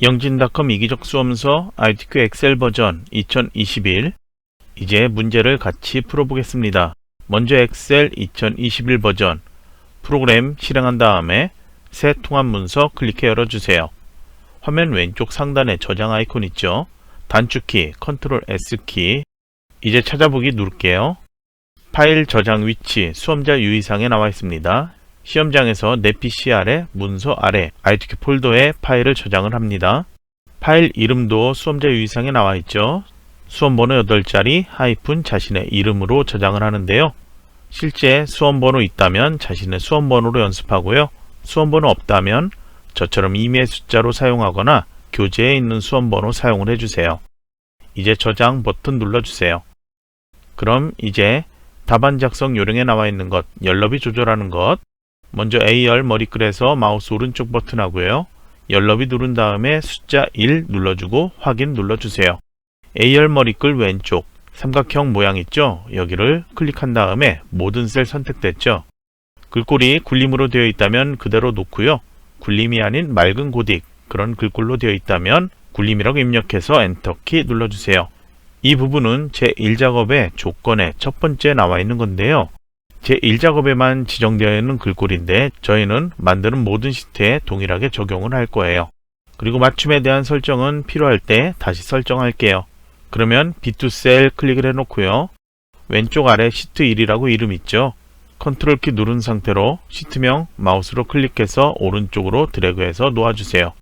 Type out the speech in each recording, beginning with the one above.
영진닷컴 이기적 수험서 ITQ 엑셀 버전 2021. 이제 문제를 같이 풀어보겠습니다. 먼저 엑셀 2021 버전 프로그램 실행한 다음에 새 통합 문서 클릭해 열어주세요. 화면 왼쪽 상단에 저장 아이콘 있죠? 단축키 Ctrl S키. 이제 찾아보기 누를게요. 파일 저장 위치 수험자 유의사항에 나와 있습니다. 시험장에서 내 PC 아래 문서 아래 ITQ 폴더에 파일을 저장을 합니다. 파일 이름도 수험자 유의사항에 나와 있죠. 수험번호 8자리 하이픈 자신의 이름으로 저장을 하는데요. 실제 수험번호 있다면 자신의 수험번호로 연습하고요. 수험번호 없다면 저처럼 임의 숫자로 사용하거나 교재에 있는 수험번호 사용을 해주세요. 이제 저장 버튼 눌러주세요. 그럼 이제 답안 작성 요령에 나와 있는 것, 열너비 조절하는 것, 먼저 A열 머리글에서 마우스 오른쪽 버튼 하고요. 열너비 누른 다음에 숫자 1 눌러주고 확인 눌러주세요. A열 머리글 왼쪽 삼각형 모양 있죠? 여기를 클릭한 다음에 모든 셀 선택됐죠? 글꼴이 굴림으로 되어 있다면 그대로 놓고요. 굴림이 아닌 맑은 고딕 그런 글꼴로 되어 있다면 굴림이라고 입력해서 엔터키 눌러주세요. 이 부분은 제1작업의 조건에 첫 번째 나와 있는 건데요. 제1작업에만 지정되어 있는 글꼴인데 저희는 만드는 모든 시트에 동일하게 적용을 할 거예요. 그리고 맞춤에 대한 설정은 필요할 때 다시 설정할게요. 그러면 B2 셀 클릭을 해놓고요. 왼쪽 아래 시트 1이라고 이름 있죠? 컨트롤 키 누른 상태로 시트명 마우스로 클릭해서 오른쪽으로 드래그해서 놓아주세요.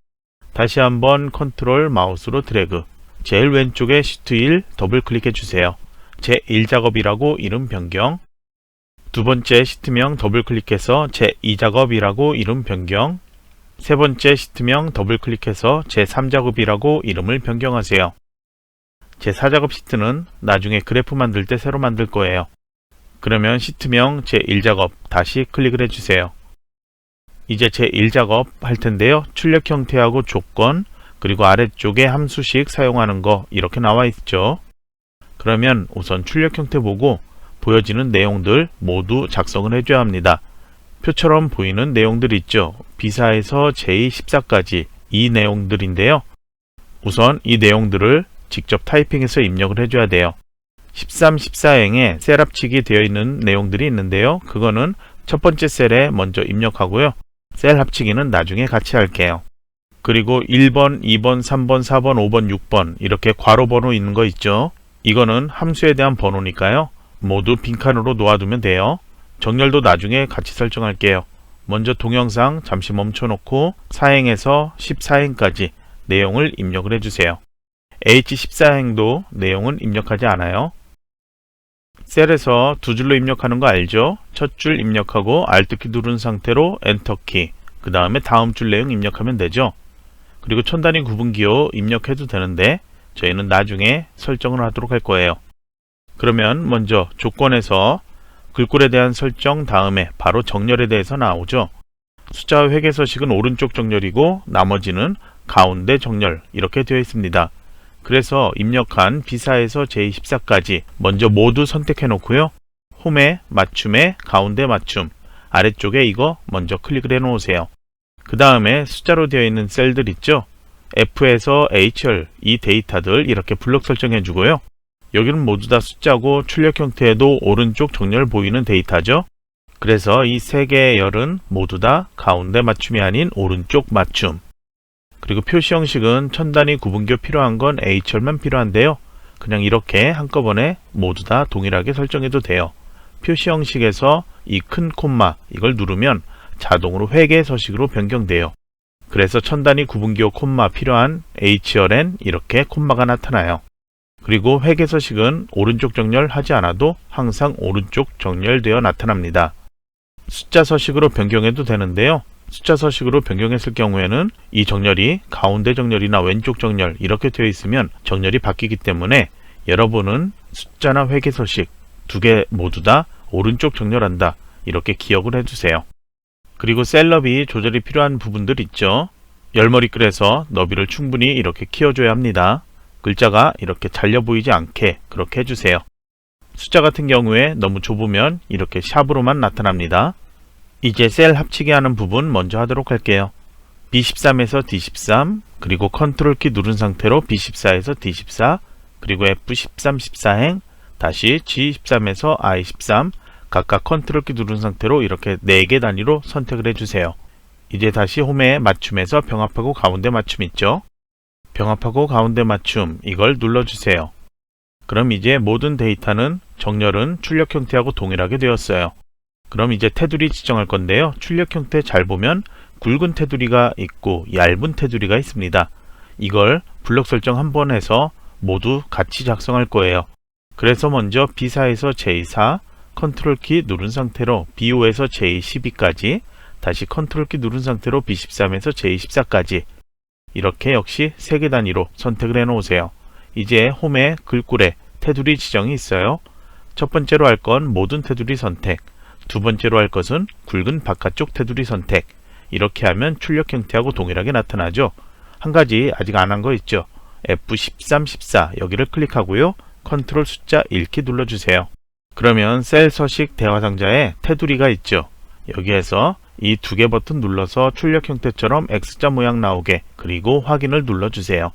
다시 한번 컨트롤 마우스로 드래그. 제일 왼쪽에 시트 1 더블 클릭해 주세요. 제1작업이라고 이름 변경. 두 번째 시트명 더블 클릭해서 제2작업이라고 이름 변경. 세 번째 시트명 더블 클릭해서 제3작업이라고 이름을 변경하세요. 제4작업 시트는 나중에 그래프 만들 때 새로 만들 거예요. 그러면 시트명 제1작업 다시 클릭을 해주세요. 이제 제1작업 할 텐데요. 출력 형태하고 조건 그리고 아래쪽에 함수식 사용하는 거 이렇게 나와 있죠. 그러면 우선 출력 형태 보고 보여지는 내용들 모두 작성을 해줘야 합니다. 표처럼 보이는 내용들 있죠. B사에서 제14까지 이 내용들인데요. 우선 이 내용들을 직접 타이핑해서 입력을 해줘야 돼요. 13, 14행에 셀 합치기 되어 있는 내용들이 있는데요. 그거는 첫 번째 셀에 먼저 입력하고요. 셀 합치기는 나중에 같이 할게요. 그리고 1번, 2번, 3번, 4번, 5번, 6번 이렇게 괄호 번호 있는 거 있죠. 이거는 함수에 대한 번호니까요. 모두 빈칸으로 놓아두면 돼요. 정렬도 나중에 같이 설정할게요. 먼저 동영상 잠시 멈춰놓고 4행에서 14행까지 내용을 입력을 해주세요. H14행도 내용은 입력하지 않아요. 셀에서 두 줄로 입력하는 거 알죠? 첫 줄 입력하고 Alt키 누른 상태로 엔터키 그 다음에 다음 줄 내용 입력하면 되죠. 그리고 천 단위 구분기호 입력해도 되는데 저희는 나중에 설정을 하도록 할 거예요. 그러면 먼저 조건에서 글꼴에 대한 설정 다음에 바로 정렬에 대해서 나오죠. 숫자와 회계 서식은 오른쪽 정렬이고 나머지는 가운데 정렬 이렇게 되어 있습니다. 그래서 입력한 B사에서 제24까지 먼저 모두 선택해 놓고요. 홈에 맞춤에 가운데 맞춤 아래쪽에 이거 먼저 클릭을 해 놓으세요. 그 다음에 숫자로 되어 있는 셀들 있죠. F에서 HR 이 데이터들 이렇게 블록 설정해 주고요. 여기는 모두 다 숫자고 출력 형태에도 오른쪽 정렬 보이는 데이터죠. 그래서 이 세 개의 열은 모두 다 가운데 맞춤이 아닌 오른쪽 맞춤. 그리고 표시 형식은 천 단위 구분기호 필요한 건 HR만 필요한데요. 그냥 이렇게 한꺼번에 모두 다 동일하게 설정해도 돼요. 표시 형식에서 이 큰 콤마 이걸 누르면 자동으로 회계 서식으로 변경돼요. 그래서 천 단위 구분기호 콤마 필요한 HR엔 이렇게 콤마가 나타나요. 그리고 회계 서식은 오른쪽 정렬하지 않아도 항상 오른쪽 정렬되어 나타납니다. 숫자 서식으로 변경해도 되는데요. 숫자 서식으로 변경했을 경우에는 이 정렬이 가운데 정렬이나 왼쪽 정렬 이렇게 되어 있으면 정렬이 바뀌기 때문에 여러분은 숫자나 회계 서식 두 개 모두 다 오른쪽 정렬한다 이렇게 기억을 해주세요. 그리고 셀 너비 조절이 필요한 부분들 있죠. 열머리글에서 너비를 충분히 이렇게 키워줘야 합니다. 글자가 이렇게 잘려 보이지 않게 그렇게 해주세요. 숫자 같은 경우에 너무 좁으면 이렇게 샵으로만 나타납니다. 이제 셀 합치기 하는 부분 먼저 하도록 할게요. B13에서 D13, 그리고 컨트롤 키 누른 상태로 B14에서 D14, 그리고 F13, 14행, 다시 G13에서 I13, 각각 컨트롤 키 누른 상태로 이렇게 4개 단위로 선택을 해주세요. 이제 다시 홈에 맞춤에서 병합하고 가운데 맞춤 있죠? 병합하고 가운데 맞춤, 이걸 눌러주세요. 그럼 이제 모든 데이터는 정렬은 출력 형태하고 동일하게 되었어요. 그럼 이제 테두리 지정할 건데요. 출력 형태 잘 보면 굵은 테두리가 있고 얇은 테두리가 있습니다. 이걸 블록 설정 한번 해서 모두 같이 작성할 거예요. 그래서 먼저 B4에서 J4, 컨트롤 키 누른 상태로 B5에서 J12까지, 다시 컨트롤 키 누른 상태로 B13에서 J14까지 이렇게 역시 3개 단위로 선택을 해 놓으세요. 이제 홈에 글꼴에 테두리 지정이 있어요. 첫 번째로 할 건 모든 테두리 선택, 두 번째로 할 것은 굵은 바깥쪽 테두리 선택. 이렇게 하면 출력 형태하고 동일하게 나타나죠. 한 가지 아직 안 한 거 있죠. F13, 14 여기를 클릭하고요. 컨트롤 숫자 1키 눌러주세요. 그러면 셀 서식 대화 상자에 테두리가 있죠. 여기에서 이 2개 버튼 눌러서 출력 형태처럼 X자 모양 나오게, 그리고 확인을 눌러주세요.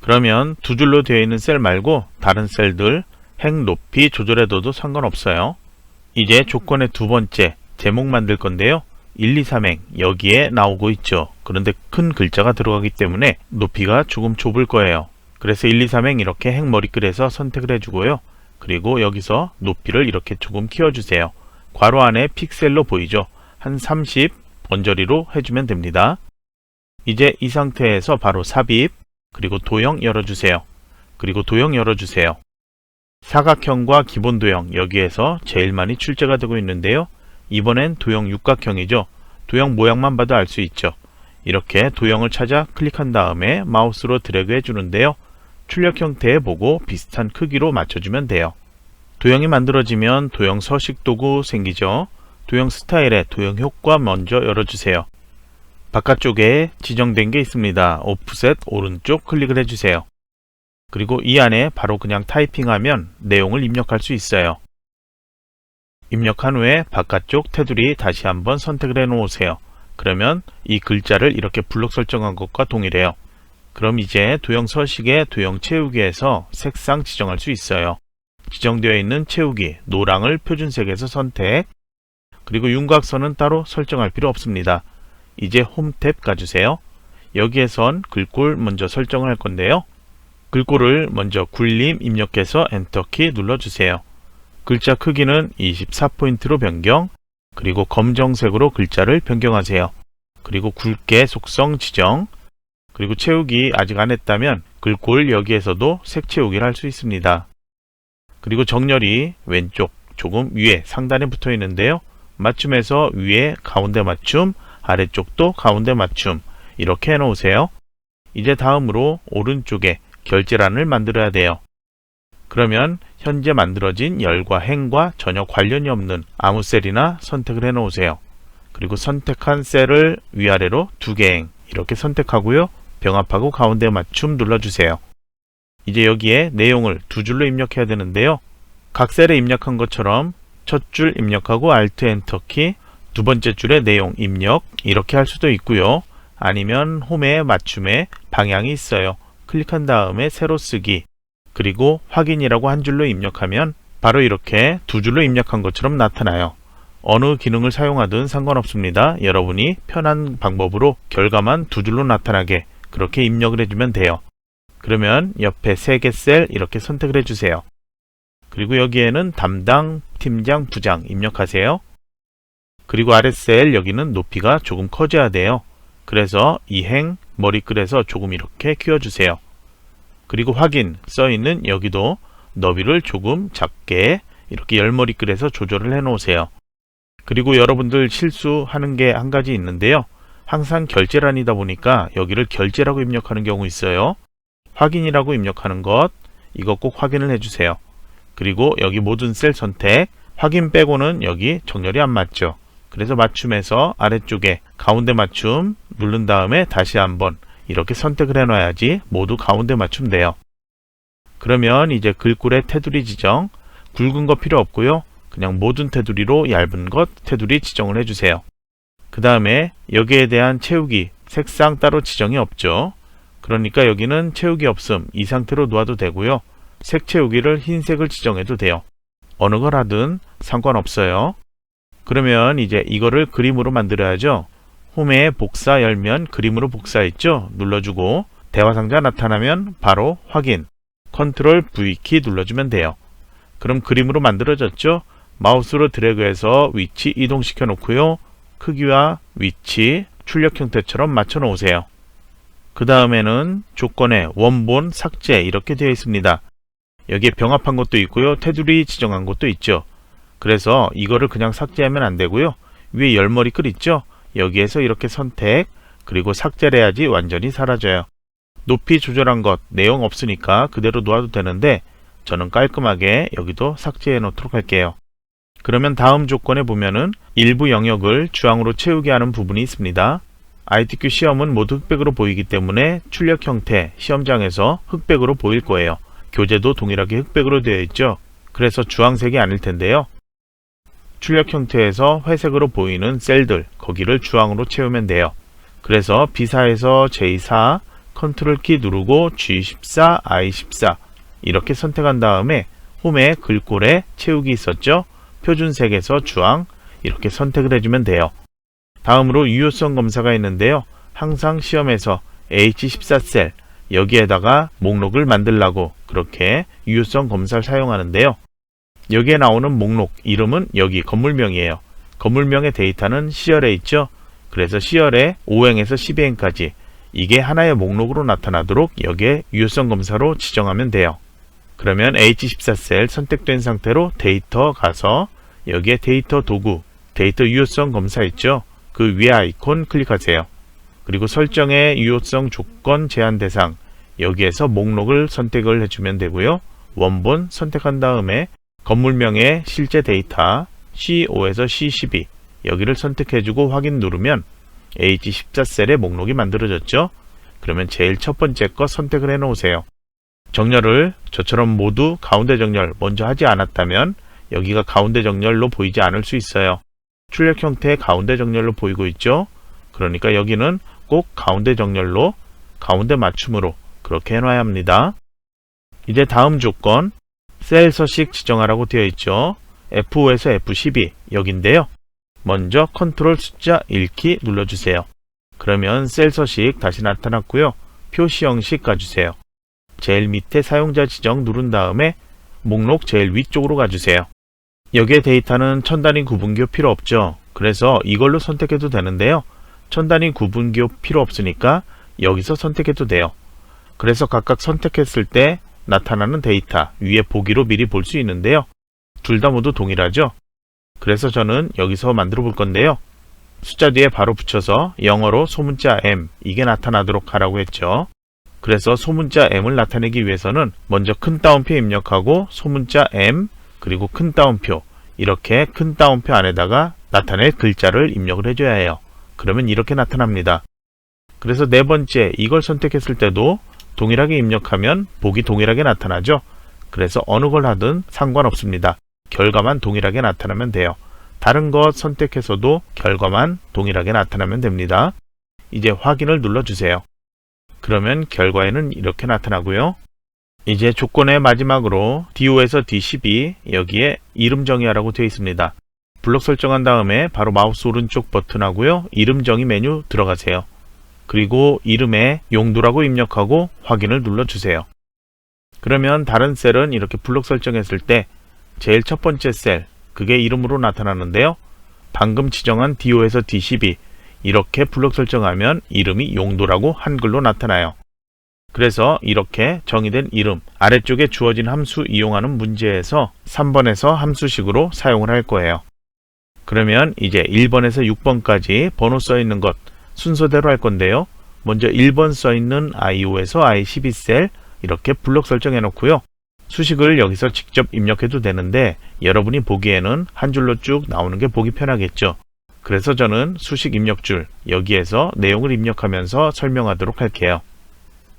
그러면 두 줄로 되어 있는 셀 말고 다른 셀들 행 높이 조절해둬도 상관없어요. 이제 조건의 두 번째, 제목 만들 건데요. 1, 2, 3행 여기에 나오고 있죠. 그런데 큰 글자가 들어가기 때문에 높이가 조금 좁을 거예요. 그래서 1, 2, 3행 이렇게 행 머리글에서 선택을 해주고요. 그리고 여기서 높이를 이렇게 조금 키워주세요. 괄호 안에 픽셀로 보이죠. 한 30 언저리로 해주면 됩니다. 이제 이 상태에서 바로 삽입, 그리고 도형 열어주세요. 그리고 도형 열어주세요. 사각형과 기본 도형 여기에서 제일 많이 출제가 되고 있는데요. 이번엔 도형 육각형이죠. 도형 모양만 봐도 알 수 있죠. 이렇게 도형을 찾아 클릭한 다음에 마우스로 드래그 해주는데요. 출력 형태에 보고 비슷한 크기로 맞춰주면 돼요. 도형이 만들어지면 도형 서식 도구 생기죠. 도형 스타일에 도형 효과 먼저 열어주세요. 바깥쪽에 지정된 게 있습니다. 오프셋 오른쪽 클릭을 해주세요. 그리고 이 안에 바로 그냥 타이핑하면 내용을 입력할 수 있어요. 입력한 후에 바깥쪽 테두리 다시 한번 선택을 해 놓으세요. 그러면 이 글자를 이렇게 블록 설정한 것과 동일해요. 그럼 이제 도형 서식의 도형 채우기에서 색상 지정할 수 있어요. 지정되어 있는 채우기, 노랑을 표준색에서 선택, 그리고 윤곽선은 따로 설정할 필요 없습니다. 이제 홈 탭 가주세요. 여기에선 글꼴 먼저 설정을 할 건데요. 글꼴을 먼저 굴림 입력해서 엔터키 눌러주세요. 글자 크기는 24포인트로 변경, 그리고 검정색으로 글자를 변경하세요. 그리고 굵게 속성 지정, 그리고 채우기 아직 안 했다면 글꼴 여기에서도 색 채우기를 할 수 있습니다. 그리고 정렬이 왼쪽 조금 위에 상단에 붙어 있는데요. 맞춤에서 위에 가운데 맞춤, 아래쪽도 가운데 맞춤 이렇게 해놓으세요. 이제 다음으로 오른쪽에 결제란을 만들어야 돼요. 그러면 현재 만들어진 열과 행과 전혀 관련이 없는 아무 셀이나 선택을 해 놓으세요. 그리고 선택한 셀을 위아래로 2개 행 이렇게 선택하고요. 병합하고 가운데 맞춤 눌러주세요. 이제 여기에 내용을 2줄로 입력해야 되는데요. 각 셀에 입력한 것처럼 첫 줄 입력하고 Alt 엔터키, 두 번째 줄에 내용 입력 이렇게 할 수도 있고요. 아니면 홈에 맞춤에 방향이 있어요. 클릭한 다음에 세로 쓰기, 그리고 확인이라고 한 줄로 입력하면 바로 이렇게 2줄로 입력한 것처럼 나타나요. 어느 기능을 사용하든 상관없습니다. 여러분이 편한 방법으로 결과만 2줄로 나타나게 그렇게 입력을 해주면 돼요. 그러면 옆에 3개 셀 이렇게 선택을 해주세요. 그리고 여기에는 담당, 팀장, 부장 입력하세요. 그리고 아래 셀 여기는 높이가 조금 커져야 돼요. 그래서 이 행 머리글에서 조금 이렇게 키워주세요. 그리고 확인 써있는 여기도 너비를 조금 작게 이렇게 열머리글에서 조절을 해 놓으세요. 그리고 여러분들 실수하는 게 한 가지 있는데요. 항상 결제란이다 보니까 여기를 결제라고 입력하는 경우 있어요. 확인이라고 입력하는 것 이거 꼭 확인을 해주세요. 그리고 여기 모든 셀 선택, 확인 빼고는 여기 정렬이 안 맞죠. 그래서 맞춤에서 아래쪽에 가운데 맞춤 누른 다음에 다시 한번 이렇게 선택을 해놔야지 모두 가운데 맞춤 돼요. 그러면 이제 글꼴의 테두리 지정, 굵은 거 필요 없고요. 그냥 모든 테두리로 얇은 것 테두리 지정을 해주세요. 그 다음에 여기에 대한 채우기 색상 따로 지정이 없죠. 그러니까 여기는 채우기 없음 이 상태로 놓아도 되고요. 색 채우기를 흰색을 지정해도 돼요. 어느 걸 하든 상관없어요. 그러면 이제 이거를 그림으로 만들어야죠. 홈에 복사 열면 그림으로 복사했죠. 눌러주고 대화상자 나타나면 바로 확인. 컨트롤 V키 눌러주면 돼요. 그럼 그림으로 만들어졌죠. 마우스로 드래그해서 위치 이동시켜 놓고요. 크기와 위치, 출력 형태처럼 맞춰 놓으세요. 그 다음에는 조건에 원본, 삭제 이렇게 되어 있습니다. 여기에 병합한 것도 있고요. 테두리 지정한 것도 있죠. 그래서 이거를 그냥 삭제하면 안 되고요. 위에 열머리 끌 있죠. 여기에서 이렇게 선택, 그리고 삭제를 해야지 완전히 사라져요. 높이 조절한 것, 내용 없으니까 그대로 놓아도 되는데 저는 깔끔하게 여기도 삭제해 놓도록 할게요. 그러면 다음 조건에 보면은 일부 영역을 주황으로 채우게 하는 부분이 있습니다. ITQ 시험은 모두 흑백으로 보이기 때문에 출력 형태 시험장에서 흑백으로 보일 거예요. 교재도 동일하게 흑백으로 되어 있죠. 그래서 주황색이 아닐 텐데요. 출력 형태에서 회색으로 보이는 셀들, 거기를 주황으로 채우면 돼요. 그래서 B4에서 J4, 컨트롤 키 누르고 G14, I14 이렇게 선택한 다음에 홈에 글꼴에 채우기 있었죠. 표준색에서 주황 이렇게 선택을 해주면 돼요. 다음으로 유효성 검사가 있는데요. 항상 시험에서 H14셀 여기에다가 목록을 만들라고 그렇게 유효성 검사를 사용하는데요. 여기에 나오는 목록 이름은 여기 건물명이에요. 건물명의 데이터는 C열에 있죠. 그래서 C열에 5행에서 12행까지 이게 하나의 목록으로 나타나도록 여기에 유효성 검사로 지정하면 돼요. 그러면 H14셀 선택된 상태로 데이터 가서 여기에 데이터 도구, 데이터 유효성 검사 있죠. 그 위에 아이콘 클릭하세요. 그리고 설정의 유효성 조건 제한 대상 여기에서 목록을 선택을 해주면 되고요. 원본 선택한 다음에 건물명의 실제 데이터 C5에서 C12 여기를 선택해주고 확인 누르면 H14셀의 목록이 만들어졌죠. 그러면 제일 첫 번째 거 선택을 해 놓으세요. 정렬을 저처럼 모두 가운데 정렬 먼저 하지 않았다면 여기가 가운데 정렬로 보이지 않을 수 있어요. 출력 형태 가운데 정렬로 보이고 있죠. 그러니까 여기는 꼭 가운데 정렬로 가운데 맞춤으로 그렇게 해놔야 합니다. 이제 다음 조건 셀 서식 지정하라고 되어 있죠. F5에서 F12 여긴데요. 먼저 컨트롤 숫자 1키 눌러주세요. 그러면 셀 서식 다시 나타났고요. 표시 형식 가주세요. 제일 밑에 사용자 지정 누른 다음에 목록 제일 위쪽으로 가주세요. 여기에 데이터는 천 단위 구분기호 필요 없죠. 그래서 이걸로 선택해도 되는데요. 천 단위 구분기호 필요 없으니까 여기서 선택해도 돼요. 그래서 각각 선택했을 때 나타나는 데이터 위에 보기로 미리 볼 수 있는데요. 둘 다 모두 동일하죠. 그래서 저는 여기서 만들어 볼 건데요. 숫자 뒤에 바로 붙여서 영어로 소문자 M 이게 나타나도록 하라고 했죠. 그래서 소문자 M을 나타내기 위해서는 먼저 큰 따옴표 입력하고 소문자 M 그리고 큰 따옴표 이렇게 큰 따옴표 안에다가 나타낼 글자를 입력을 해줘야 해요. 그러면 이렇게 나타납니다. 그래서 네 번째 이걸 선택했을 때도 동일하게 입력하면 보기 동일하게 나타나죠. 그래서 어느 걸 하든 상관없습니다. 결과만 동일하게 나타나면 돼요. 다른 것 선택해서도 결과만 동일하게 나타나면 됩니다. 이제 확인을 눌러주세요. 그러면 결과에는 이렇게 나타나고요. 이제 조건의 마지막으로 D5에서 D12 여기에 이름 정의하라고 되어 있습니다. 블록 설정한 다음에 바로 마우스 오른쪽 버튼 하고요. 이름 정의 메뉴 들어가세요. 그리고 이름에 용도라고 입력하고 확인을 눌러주세요. 그러면 다른 셀은 이렇게 블록 설정했을 때 제일 첫 번째 셀 그게 이름으로 나타나는데요. 방금 지정한 D5에서 D12 이렇게 블록 설정하면 이름이 용도라고 한글로 나타나요. 그래서 이렇게 정의된 이름 아래쪽에 주어진 함수 이용하는 문제에서 3번에서 함수식으로 사용을 할 거예요. 그러면 이제 1번에서 6번까지 번호 써있는 것 순서대로 할 건데요. 먼저 1번 써있는 I5에서 I12셀 이렇게 블록 설정해 놓고요. 수식을 여기서 직접 입력해도 되는데 여러분이 보기에는 한 줄로 쭉 나오는 게 보기 편하겠죠. 그래서 저는 수식 입력줄 여기에서 내용을 입력하면서 설명하도록 할게요.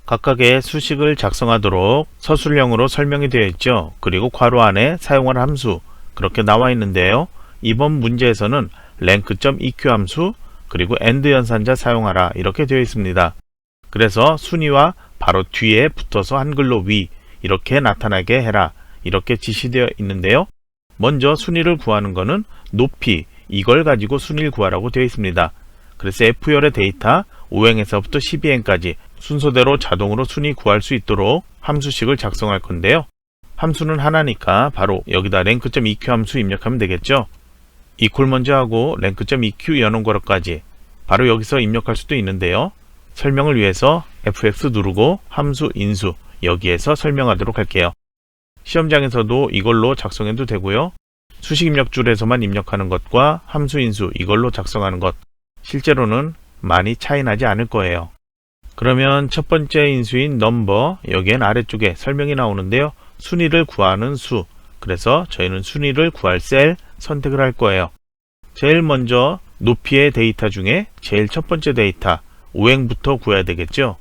각각의 수식을 작성하도록 서술형으로 설명이 되어 있죠. 그리고 괄호 안에 사용할 함수 그렇게 나와 있는데요. 이번 문제에서는 length.eq 함수 그리고 AND 연산자 사용하라 이렇게 되어 있습니다. 그래서 순위와 바로 뒤에 붙어서 한글로 위 이렇게 나타나게 해라 이렇게 지시되어 있는데요. 먼저 순위를 구하는 것은 높이 이걸 가지고 순위를 구하라고 되어 있습니다. 그래서 F열의 데이터 5행에서부터 12행까지 순서대로 자동으로 순위 구할 수 있도록 함수식을 작성할 건데요. 함수는 하나니까 바로 여기다 rank.eq 함수 입력하면 되겠죠. equal 먼저 하고 rank.eq 연원괄호까지 바로 여기서 입력할 수도 있는데요. 설명을 위해서 fx 누르고 함수 인수 여기에서 설명하도록 할게요. 시험장에서도 이걸로 작성해도 되고요. 수식 입력줄에서만 입력하는 것과 함수 인수 이걸로 작성하는 것 실제로는 많이 차이 나지 않을 거예요. 그러면 첫 번째 인수인 넘버 여기엔 아래쪽에 설명이 나오는데요. 순위를 구하는 수 그래서 저희는 순위를 구할 셀 선택을 할 거예요. 제일 먼저 높이의 데이터 중에 제일 첫 번째 데이터 5행부터 구해야 되겠죠.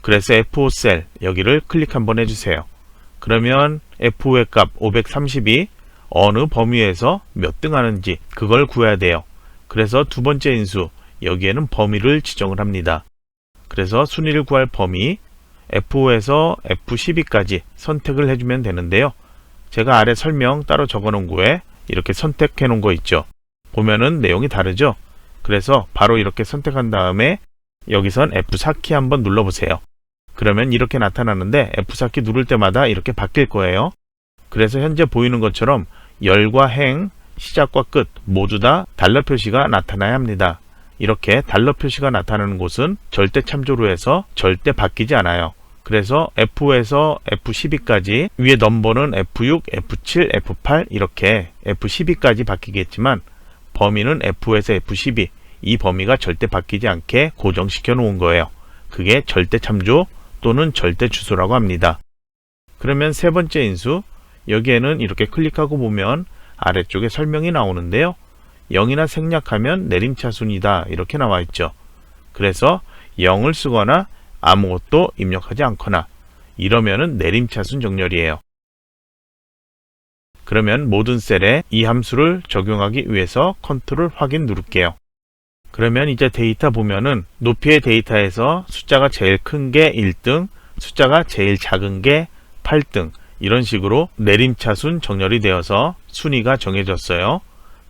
그래서 F5 셀 여기를 클릭 한번 해주세요. 그러면 F5의 값 532 어느 범위에서 몇 등 하는지 그걸 구해야 돼요. 그래서 두 번째 인수 여기에는 범위를 지정을 합니다. 그래서 순위를 구할 범위 F5에서 F12까지 선택을 해주면 되는데요. 제가 아래 설명 따로 적어 놓은 거에 이렇게 선택해 놓은 거 있죠. 보면은 내용이 다르죠. 그래서 바로 이렇게 선택한 다음에 여기선 F4키 한번 눌러보세요. 그러면 이렇게 나타나는데 F4키 누를 때마다 이렇게 바뀔 거예요. 그래서 현재 보이는 것처럼 열과 행, 시작과 끝 모두 다 달러 표시가 나타나야 합니다. 이렇게 달러 표시가 나타나는 곳은 절대 참조로 해서 절대 바뀌지 않아요. 그래서 F5에서 F12까지 위에 넘버는 F6, F7, F8 이렇게 F12까지 바뀌겠지만 범위는 F5에서 F12 이 범위가 절대 바뀌지 않게 고정시켜 놓은 거예요. 그게 절대 참조 또는 절대 주소라고 합니다. 그러면 세 번째 인수 여기에는 이렇게 클릭하고 보면 아래쪽에 설명이 나오는데요. 0이나 생략하면 내림차순이다 이렇게 나와 있죠. 그래서 0을 쓰거나 아무것도 입력하지 않거나 이러면은 내림차순 정렬이에요. 그러면 모든 셀에 이 함수를 적용하기 위해서 컨트롤 확인 누를게요. 그러면 이제 데이터 보면은 높이의 데이터에서 숫자가 제일 큰 게 1등, 숫자가 제일 작은 게 8등 이런 식으로 내림차순 정렬이 되어서 순위가 정해졌어요.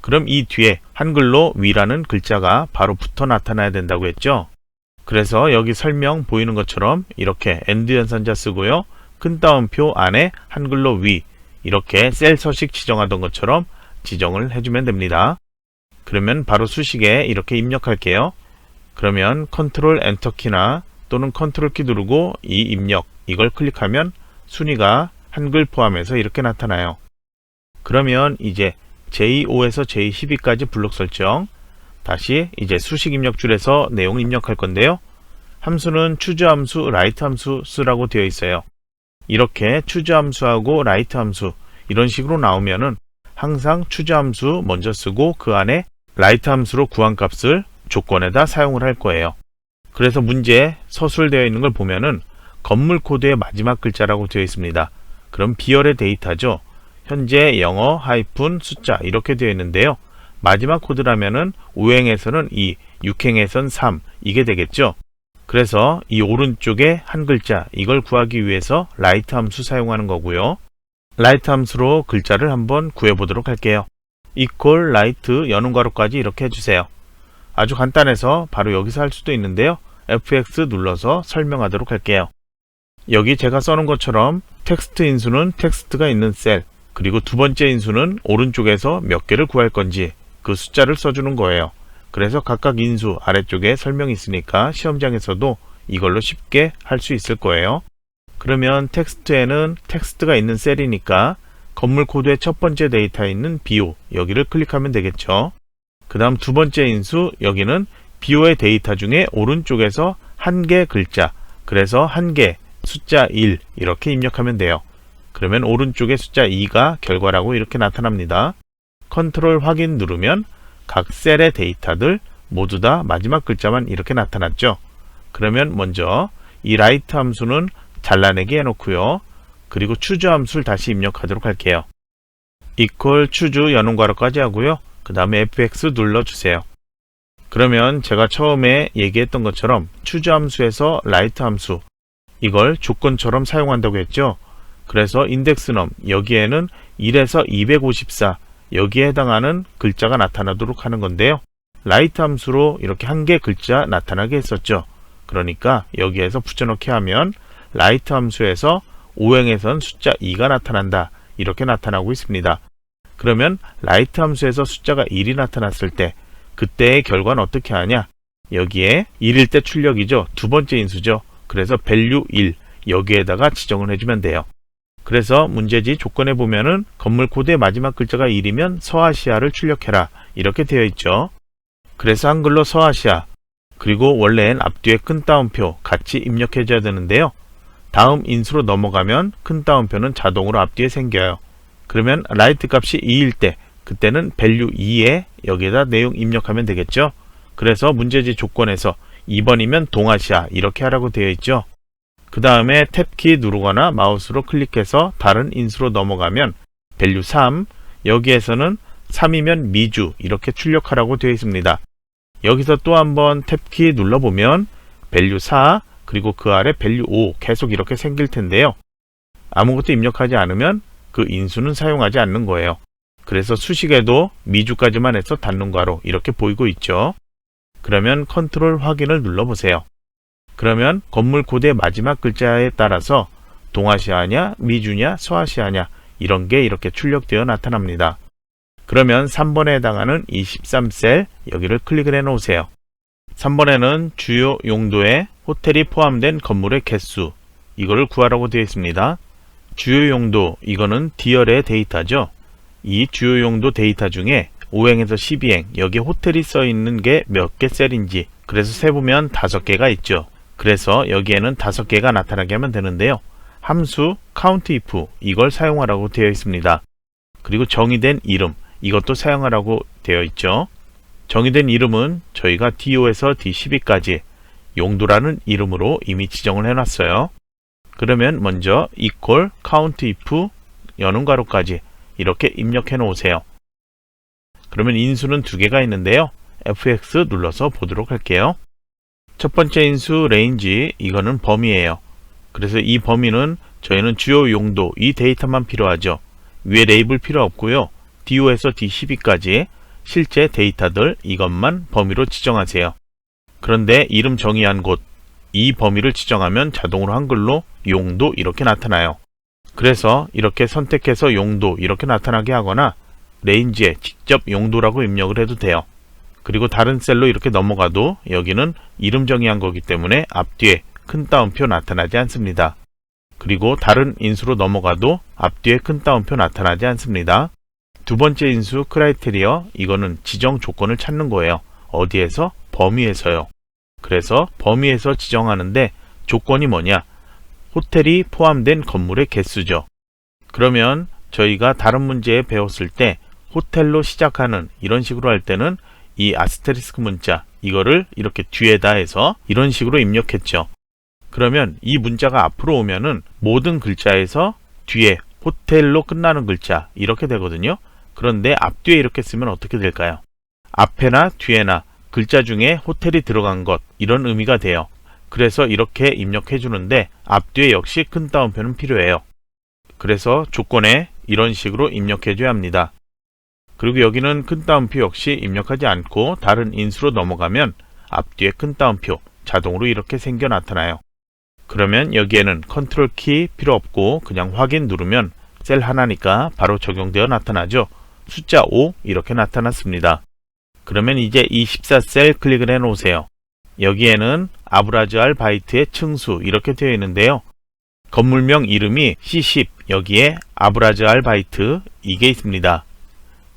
그럼 이 뒤에 한글로 위라는 글자가 바로 붙어 나타나야 된다고 했죠. 그래서 여기 설명 보이는 것처럼 이렇게 AND 연산자 쓰고요. 큰 따옴표 안에 한글로 위 이렇게 셀 서식 지정하던 것처럼 지정을 해주면 됩니다. 그러면 바로 수식에 이렇게 입력할게요. 그러면 컨트롤 엔터 키나 또는 컨트롤 키 누르고 이 입력 이걸 클릭하면 순위가 한글 포함해서 이렇게 나타나요. 그러면 이제 J5에서 J12까지 블록 설정 다시 이제 수식 입력줄에서 내용을 입력할 건데요. 함수는 추즈 함수, write 함수 쓰라고 되어 있어요. 이렇게 추즈 함수하고 write 함수 이런 식으로 나오면은 항상 추즈 함수 먼저 쓰고 그 안에 write 함수로 구한 값을 조건에다 사용을 할 거예요. 그래서 문제에 서술되어 있는 걸 보면은 건물 코드의 마지막 글자라고 되어 있습니다. 그럼 비열의 데이터죠. 현재 영어 하이픈 숫자 이렇게 되어 있는데요. 마지막 코드라면은 5행에서는 2, 6행에서는 3 이게 되겠죠. 그래서 이 오른쪽에 한 글자 이걸 구하기 위해서 write 함수 사용하는 거고요. write 함수로 글자를 한번 구해보도록 할게요. equal write 연음괄호까지 이렇게 해주세요. 아주 간단해서 바로 여기서 할 수도 있는데요. fx 눌러서 설명하도록 할게요. 여기 제가 써놓은 것처럼 텍스트 인수는 텍스트가 있는 셀 그리고 두 번째 인수는 오른쪽에서 몇 개를 구할 건지 그 숫자를 써주는 거예요. 그래서 각각 인수 아래쪽에 설명이 있으니까 시험장에서도 이걸로 쉽게 할 수 있을 거예요. 그러면 텍스트에는 텍스트가 있는 셀이니까 건물 코드의 첫 번째 데이터에 있는 BO 여기를 클릭하면 되겠죠. 그 다음 두 번째 인수 여기는 BO의 데이터 중에 오른쪽에서 한 개 글자 그래서 한 개 숫자 1 이렇게 입력하면 돼요. 그러면 오른쪽에 숫자 2가 결과라고 이렇게 나타납니다. 컨트롤 확인 누르면 각 셀의 데이터들 모두 다 마지막 글자만 이렇게 나타났죠. 그러면 먼저 이 write 함수는 잘라내기 해놓고요. 그리고 추즈 함수를 다시 입력하도록 할게요. equal 추즈 연음괄호까지 하고요. 그 다음에 fx 눌러주세요. 그러면 제가 처음에 얘기했던 것처럼 추주 함수에서 라이트 함수 이걸 조건처럼 사용한다고 했죠. 그래서 인덱스넘 여기에는 1에서 254 여기에 해당하는 글자가 나타나도록 하는 건데요. 라이트 함수로 이렇게 한 개 글자 나타나게 했었죠. 그러니까 여기에서 붙여넣기 하면 라이트 함수에서 오행에선 숫자 2가 나타난다. 이렇게 나타나고 있습니다. 그러면 라이트 함수에서 숫자가 1이 나타났을 때 그때의 결과는 어떻게 하냐? 여기에 1일 때 출력이죠. 두 번째 인수죠. 그래서 value 1 여기에다가 지정을 해주면 돼요. 그래서 문제지 조건에 보면은 건물 코드의 마지막 글자가 1이면 서아시아를 출력해라 이렇게 되어 있죠. 그래서 한글로 서아시아 그리고 원래는 앞뒤에 큰 따옴표 같이 입력해 줘야 되는데요. 다음 인수로 넘어가면 큰 따옴표는 자동으로 앞뒤에 생겨요. 그러면 라이트 값이 2일 때 그때는 value 2에 여기에다 내용 입력하면 되겠죠. 그래서 문제지 조건에서 2번이면 동아시아 이렇게 하라고 되어 있죠. 그 다음에 탭키 누르거나 마우스로 클릭해서 다른 인수로 넘어가면 value 3 여기에서는 3이면 미주 이렇게 출력하라고 되어 있습니다. 여기서 또 한번 탭키 눌러보면 value 4 그리고 그 아래 value 5 계속 이렇게 생길 텐데요. 아무것도 입력하지 않으면 그 인수는 사용하지 않는 거예요. 그래서 수식에도 미주까지만 해서 닫는괄호 이렇게 보이고 있죠. 그러면 컨트롤 확인을 눌러보세요. 그러면 건물 코드의 마지막 글자에 따라서 동아시아냐, 미주냐, 서아시아냐 이런 게 이렇게 출력되어 나타납니다. 그러면 3번에 해당하는 23셀 여기를 클릭을 해 놓으세요. 3번에는 주요 용도에 호텔이 포함된 건물의 개수 이거를 구하라고 되어 있습니다. 주요 용도 이거는 D열의 데이터죠. 이 주요 용도 데이터 중에 5행에서 12행 여기에 호텔이 써 있는 게 몇 개 셀인지 그래서 세보면 5개가 있죠. 그래서 여기에는 5개가 나타나게 하면 되는데요. 함수 countIF 이걸 사용하라고 되어 있습니다. 그리고 정의된 이름 이것도 사용하라고 되어 있죠. 정의된 이름은 저희가 D5에서 D12까지 용도라는 이름으로 이미 지정을 해놨어요. 그러면 먼저 equal countIF 여는 괄호까지 이렇게 입력해 놓으세요. 그러면 인수는 두 개가 있는데요. FX 눌러서 보도록 할게요. 첫 번째 인수 range 이거는 범위예요. 그래서 이 범위는 저희는 주요 용도 이 데이터만 필요하죠. 위에 레이블 필요 없고요. D5에서 D12까지 실제 데이터들 이것만 범위로 지정하세요. 그런데 이름 정의한 곳 이 범위를 지정하면 자동으로 한글로 용도 이렇게 나타나요. 그래서 이렇게 선택해서 용도 이렇게 나타나게 하거나 레인지에 직접 용도라고 입력을 해도 돼요. 그리고 다른 셀로 이렇게 넘어가도 여기는 이름 정의한 거기 때문에 앞뒤에 큰 따옴표 나타나지 않습니다. 그리고 다른 인수로 넘어가도 앞뒤에 큰 따옴표 나타나지 않습니다. 두 번째 인수 크라이테리어 이거는 지정 조건을 찾는 거예요. 어디에서? 범위에서요. 그래서 범위에서 지정하는데 조건이 뭐냐? 호텔이 포함된 건물의 개수죠. 그러면 저희가 다른 문제에 배웠을 때 호텔로 시작하는 이런 식으로 할 때는 이 아스테리스크 문자 이거를 이렇게 뒤에다 해서 이런 식으로 입력했죠. 그러면 이 문자가 앞으로 오면은 모든 글자에서 뒤에 호텔로 끝나는 글자 이렇게 되거든요. 그런데 앞뒤에 이렇게 쓰면 어떻게 될까요? 앞에나 뒤에나 글자 중에 호텔이 들어간 것 이런 의미가 돼요. 그래서 이렇게 입력해 주는데 앞뒤에 역시 큰 따옴표는 필요해요. 그래서 조건에 이런 식으로 입력해 줘야 합니다. 그리고 여기는 큰 따옴표 역시 입력하지 않고 다른 인수로 넘어가면 앞뒤에 큰 따옴표 자동으로 이렇게 생겨 나타나요. 그러면 여기에는 컨트롤 키 필요 없고 그냥 확인 누르면 셀 하나니까 바로 적용되어 나타나죠. 숫자 5 이렇게 나타났습니다. 그러면 이제 24셀 클릭을 해 놓으세요. 여기에는 아브라즈알 바이트의 층수 이렇게 되어 있는데요. 건물명 이름이 C10 여기에 아브라즈알 바이트 이게 있습니다.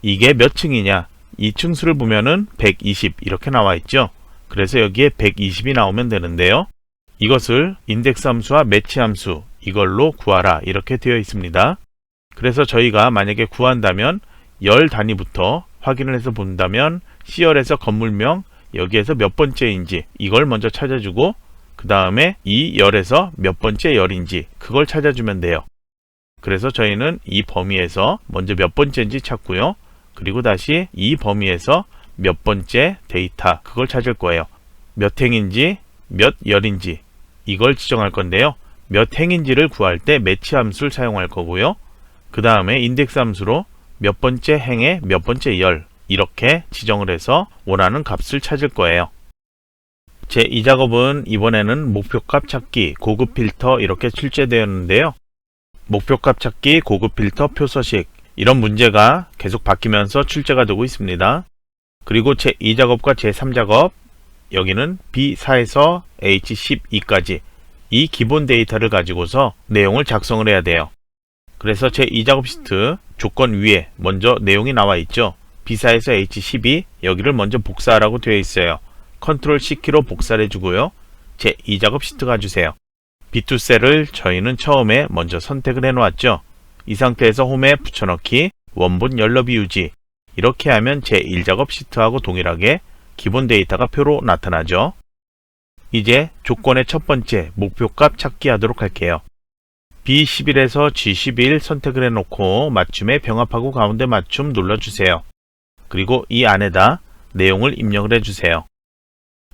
이게 몇 층이냐? 이 층수를 보면은 120 이렇게 나와 있죠. 그래서 여기에 120이 나오면 되는데요. 이것을 인덱스 함수와 매치 함수 이걸로 구하라 이렇게 되어 있습니다. 그래서 저희가 만약에 구한다면 열 단위부터 확인을 해서 본다면 C열에서 건물명 여기에서 몇 번째인지 이걸 먼저 찾아주고 그 다음에 이 열에서 몇 번째 열인지 그걸 찾아주면 돼요. 그래서 저희는 이 범위에서 먼저 몇 번째인지 찾고요. 그리고 다시 이 범위에서 몇 번째 데이터 그걸 찾을 거예요. 몇 행인지 몇 열인지 이걸 지정할 건데요. 몇 행인지를 구할 때 매치 함수를 사용할 거고요. 그 다음에 인덱스 함수로 몇 번째 행의 몇 번째 열 이렇게 지정을 해서 원하는 값을 찾을 거예요. 제 2작업은 이번에는 목표값 찾기, 고급 필터 이렇게 출제되었는데요. 목표값 찾기, 고급 필터, 표서식 이런 문제가 계속 바뀌면서 출제가 되고 있습니다. 그리고 제 2작업과 제 3작업 여기는 B4에서 H12까지 이 기본 데이터를 가지고서 내용을 작성을 해야 돼요. 그래서 제 2작업 시트 조건 위에 먼저 내용이 나와 있죠. B4에서 H12 여기를 먼저 복사하라고 되어 있어요. 컨트롤 C키로 복사를 해주고요. 제 2작업 시트 가주세요. B2 셀을 저희는 처음에 먼저 선택을 해 놓았죠. 이 상태에서 홈에 붙여넣기, 원본 열너비 유지 이렇게 하면 제 1작업 시트하고 동일하게 기본 데이터가 표로 나타나죠. 이제 조건의 첫 번째 목표값 찾기 하도록 할게요. B11에서 G11 선택을 해놓고 맞춤에 병합하고 가운데 맞춤 눌러주세요. 그리고 이 안에다 내용을 입력을 해주세요.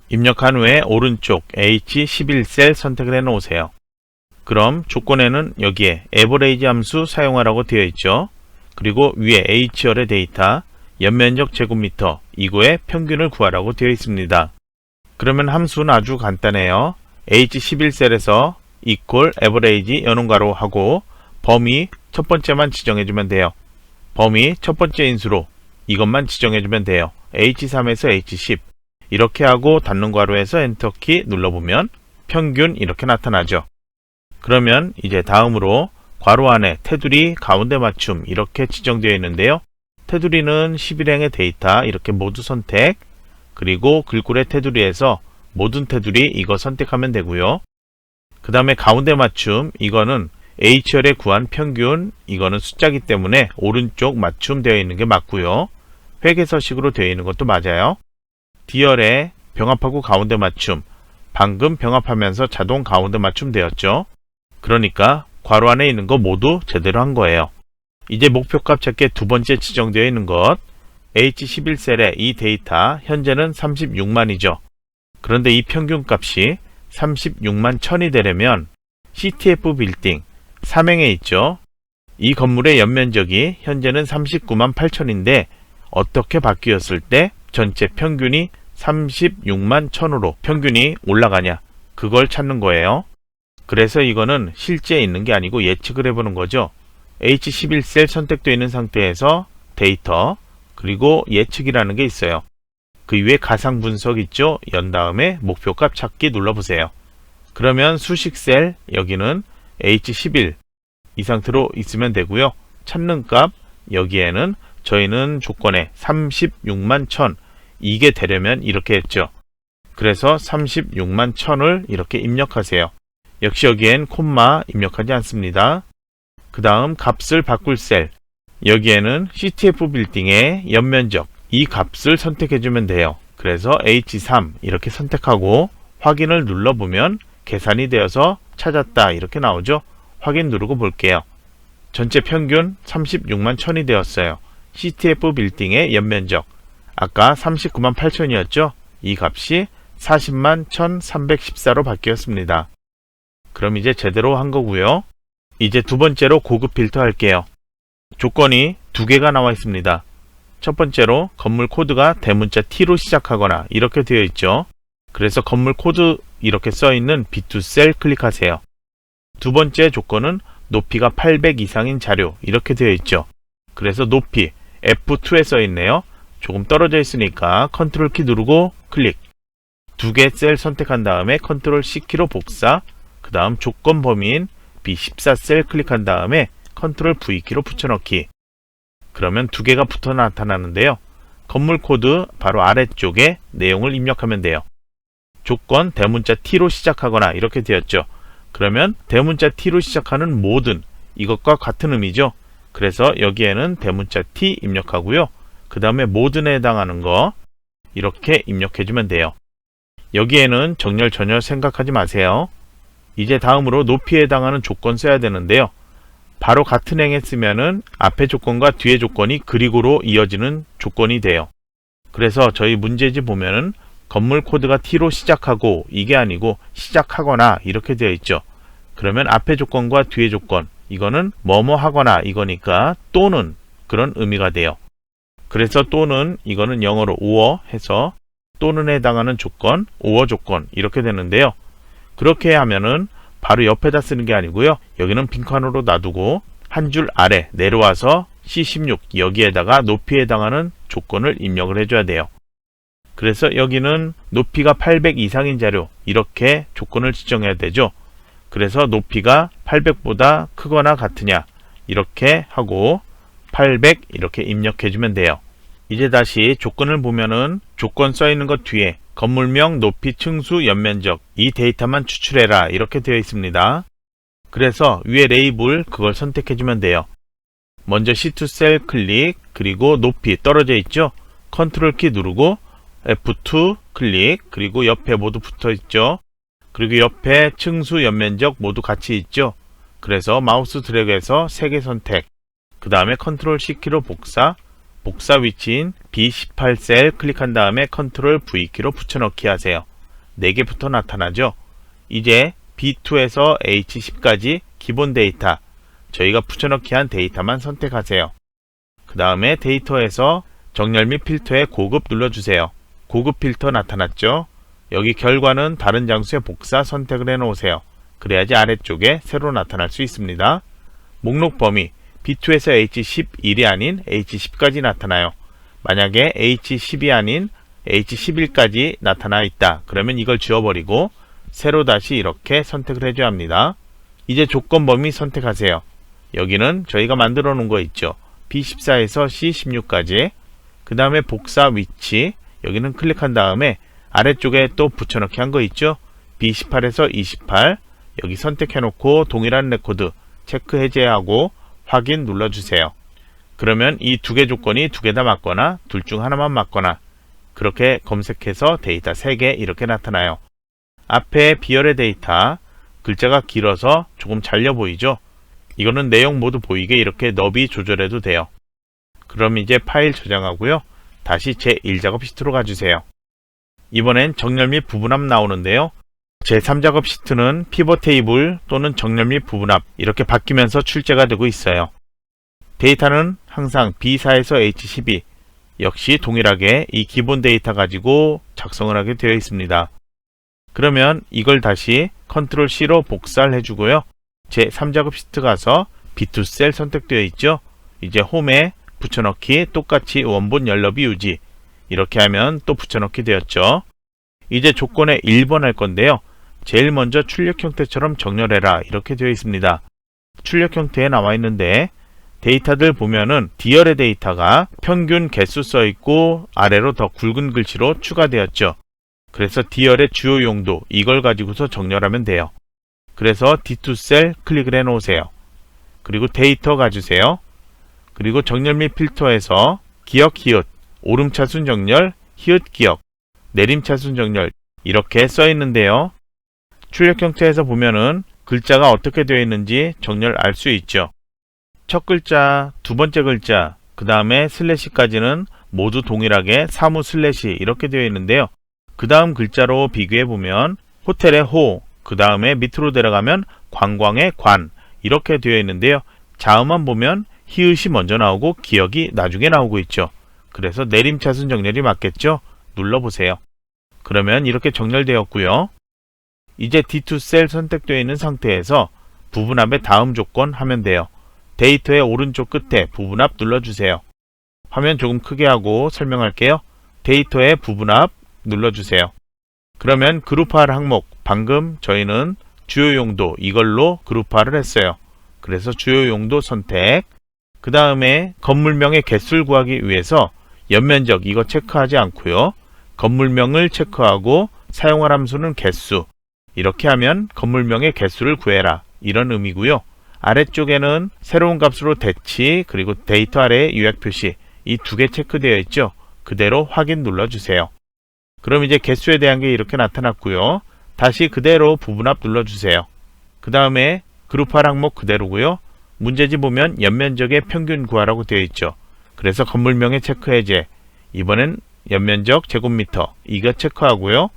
입력한 후에 오른쪽 H11 셀 선택을 해놓으세요. 그럼 조건에는 여기에 에버레이지 함수 사용하라고 되어 있죠. 그리고 위에 H열의 데이터, 연면적 제곱미터 이거의 평균을 구하라고 되어 있습니다. 그러면 함수는 아주 간단해요. H11 셀에서 equal average 연음가로 하고 범위 첫 번째만 지정해주면 돼요. 범위 첫 번째 인수로 이것만 지정해주면 돼요. H3에서 H10 이렇게 하고 닫는 괄호에서 엔터키 눌러보면 평균 이렇게 나타나죠. 그러면 이제 다음으로 괄호 안에 테두리 가운데 맞춤 이렇게 지정되어 있는데요. 테두리는 11행의 데이터 이렇게 모두 선택, 그리고 글꼴의 테두리에서 모든 테두리 이거 선택하면 되고요. 그 다음에 가운데 맞춤 이거는 H열에 구한 평균 이거는 숫자기 때문에 오른쪽 맞춤 되어 있는 게 맞고요. 회계서식으로 되어 있는 것도 맞아요. D열에 병합하고 가운데 맞춤 방금 병합하면서 자동 가운데 맞춤 되었죠. 그러니까 괄호 안에 있는 거 모두 제대로 한 거예요. 이제 목표값 찾기에 두 번째 지정되어 있는 것 H11 셀의 이 데이터 현재는 36만이죠. 그런데 이 평균값이 36만 1000이 되려면 CTF 빌딩 3행에 있죠. 이 건물의 연면적이 현재는 39만 8000인데 어떻게 바뀌었을 때 전체 평균이 36만 1000으로 평균이 올라가냐 그걸 찾는 거예요. 그래서 이거는 실제 있는 게 아니고 예측을 해보는 거죠. H11 셀 선택되어 있는 상태에서 데이터 그리고 예측이라는 게 있어요. 그 위에 가상 분석 있죠. 연 다음에 목표값 찾기 눌러보세요. 그러면 수식 셀 여기는 H11 이 상태로 있으면 되고요. 찾는 값 여기에는 저희는 조건에 36만 1000 이게 되려면 이렇게 했죠. 그래서 36만 1000을 이렇게 입력하세요. 역시 여기엔 콤마 입력하지 않습니다. 그 다음 값을 바꿀 셀 여기에는 CTF 빌딩의 연면적 이 값을 선택해주면 돼요. 그래서 H3 이렇게 선택하고 확인을 눌러보면 계산이 되어서 찾았다 이렇게 나오죠. 확인 누르고 볼게요. 전체 평균 36만 1000이 되었어요. CTF 빌딩의 연면적 아까 39만 8000이었죠. 이 값이 40만 1314로 바뀌었습니다. 그럼 이제 제대로 한 거고요. 이제 두 번째로 고급 필터 할게요. 조건이 두 개가 나와 있습니다. 첫 번째로 건물 코드가 대문자 T로 시작하거나 이렇게 되어 있죠. 그래서 건물 코드 이렇게 써 있는 B2 셀 클릭하세요. 두 번째 조건은 높이가 800 이상인 자료 이렇게 되어 있죠. 그래서 높이 F2에 써 있네요. 조금 떨어져 있으니까 컨트롤 키 누르고 클릭. 두 개 셀 선택한 다음에 컨트롤 C키로 복사, 그 다음 조건 범위인 B14 셀 클릭한 다음에 컨트롤 V키로 붙여넣기. 그러면 두 개가 붙어 나타나는데요. 건물 코드 바로 아래쪽에 내용을 입력하면 돼요. 조건 대문자 T로 시작하거나 이렇게 되었죠. 그러면 대문자 T로 시작하는 모든 이것과 같은 의미죠. 그래서 여기에는 대문자 T 입력하고요. 그 다음에 모든에 해당하는 거 이렇게 입력해주면 돼요. 여기에는 정렬 전혀 생각하지 마세요. 이제 다음으로 높이에 해당하는 조건 써야 되는데요. 바로 같은 행에 쓰면은 앞에 조건과 뒤에 조건이 그리고로 이어지는 조건이 돼요. 그래서 저희 문제집 보면은 건물 코드가 T로 시작하고 이게 아니고 시작하거나 이렇게 되어 있죠. 그러면 앞에 조건과 뒤에 조건, 이거는 뭐뭐 하거나 이거니까 또는 그런 의미가 돼요. 그래서 또는 이거는 영어로 or 해서 또는에 해당하는 조건, or 조건 이렇게 되는데요. 그렇게 하면은 바로 옆에다 쓰는 게 아니고요. 여기는 빈칸으로 놔두고 한 줄 아래 내려와서 C16 여기에다가 높이에 해당하는 조건을 입력을 해줘야 돼요. 그래서 여기는 높이가 800 이상인 자료 이렇게 조건을 지정해야 되죠. 그래서 높이가 800보다 크거나 같으냐 이렇게 하고 800 이렇게 입력해주면 돼요. 이제 다시 조건을 보면은 조건 써있는 것 뒤에 건물명, 높이, 층수, 연면적 이 데이터만 추출해라 이렇게 되어 있습니다. 그래서 위에 레이블 그걸 선택해주면 돼요. 먼저 C2 셀 클릭, 그리고 높이 떨어져 있죠. 컨트롤 키 누르고 F2 클릭, 그리고 옆에 모두 붙어 있죠. 그리고 옆에 층수, 연면적 모두 같이 있죠. 그래서 마우스 드래그해서 3개 선택, 그 다음에 컨트롤 C키로 복사 위치인 B18 셀 클릭한 다음에 컨트롤 V키로 붙여넣기 하세요. 4개부터 나타나죠. 이제 B2에서 H10까지 기본 데이터, 저희가 붙여넣기 한 데이터만 선택하세요. 그 다음에 데이터에서 정렬 및 필터에 고급 눌러주세요. 고급 필터 나타났죠? 여기 결과는 다른 장수의 복사 선택을 해 놓으세요. 그래야지 아래쪽에 새로 나타날 수 있습니다. 목록 범위 B2에서 H11이 아닌 H10까지 나타나요. 만약에 H10이 아닌 H11까지 나타나 있다. 그러면 이걸 지워버리고 새로 다시 이렇게 선택을 해줘야 합니다. 이제 조건 범위 선택하세요. 여기는 저희가 만들어 놓은 거 있죠. B14에서 C16까지. 그 다음에 복사 위치 여기는 클릭한 다음에 아래쪽에 또 붙여넣기 한 거 있죠. B18에서 28 여기 선택해 놓고 동일한 레코드 체크 해제하고 확인 눌러주세요. 그러면 이 2개 조건이 2개 다 맞거나 둘 중 하나만 맞거나 그렇게 검색해서 데이터 3개 이렇게 나타나요. 앞에 비열의 데이터 글자가 길어서 조금 잘려 보이죠. 이거는 내용 모두 보이게 이렇게 너비 조절해도 돼요. 그럼 이제 파일 저장하고요. 다시 제1작업 시트로 가주세요. 이번엔 정렬 및 부분합 나오는데요. 제3작업 시트는 피벗 테이블 또는 정렬 및 부분합 이렇게 바뀌면서 출제가 되고 있어요. 데이터는 항상 B4에서 H12 역시 동일하게 이 기본 데이터 가지고 작성을 하게 되어 있습니다. 그러면 이걸 다시 컨트롤 C로 복사를 해주고요. 제3작업 시트 가서 B2 셀 선택되어 있죠. 이제 홈에 붙여넣기 똑같이 원본 열너비 유지 이렇게 하면 또 붙여넣기 되었죠. 이제 조건에 1번 할 건데요. 제일 먼저 출력 형태처럼 정렬해라 이렇게 되어 있습니다. 출력 형태에 나와 있는데 데이터들 보면은 D열의 데이터가 평균 개수 써 있고 아래로 더 굵은 글씨로 추가되었죠. 그래서 D열의 주요 용도 이걸 가지고서 정렬하면 돼요. 그래서 D2 셀 클릭을 해 놓으세요. 그리고 데이터 가주세요. 그리고 정렬 및 필터에서 기역 히읗, 오름차순 정렬, 히읗 기역, 내림차순 정렬 이렇게 써 있는데요. 출력 형태에서 보면은 글자가 어떻게 되어 있는지 정렬 알 수 있죠. 첫 글자, 두 번째 글자, 그 다음에 슬래시까지는 모두 동일하게 사무 슬래시 이렇게 되어 있는데요. 그 다음 글자로 비교해 보면 호텔의 호, 그 다음에 밑으로 내려가면 관광의 관 이렇게 되어 있는데요. 자음만 보면 히읗이 먼저 나오고 기역이 나중에 나오고 있죠. 그래서 내림차순 정렬이 맞겠죠? 눌러보세요. 그러면 이렇게 정렬되었고요. 이제 D2 셀 선택되어 있는 상태에서 부분합의 다음 조건 하면 돼요. 데이터의 오른쪽 끝에 부분합 눌러주세요. 화면 조금 크게 하고 설명할게요. 데이터의 부분합 눌러주세요. 그러면 그룹화할 항목, 방금 저희는 주요 용도 이걸로 그룹화를 했어요. 그래서 주요 용도 선택, 그 다음에 건물명의 개수를 구하기 위해서 연면적 이거 체크하지 않고요. 건물명을 체크하고 사용할 함수는 개수 이렇게 하면 건물명의 개수를 구해라 이런 의미고요. 아래쪽에는 새로운 값으로 대치 그리고 데이터 아래의 요약 표시 이 2개 체크되어 있죠. 그대로 확인 눌러주세요. 그럼 이제 개수에 대한 게 이렇게 나타났고요. 다시 그대로 부분합 눌러주세요. 그 다음에 그룹화 항목 그대로고요. 문제집 보면 연면적의 평균 구하라고 되어 있죠. 그래서 건물명의 체크 해제 이번엔 연면적 제곱미터 이거 체크하고요.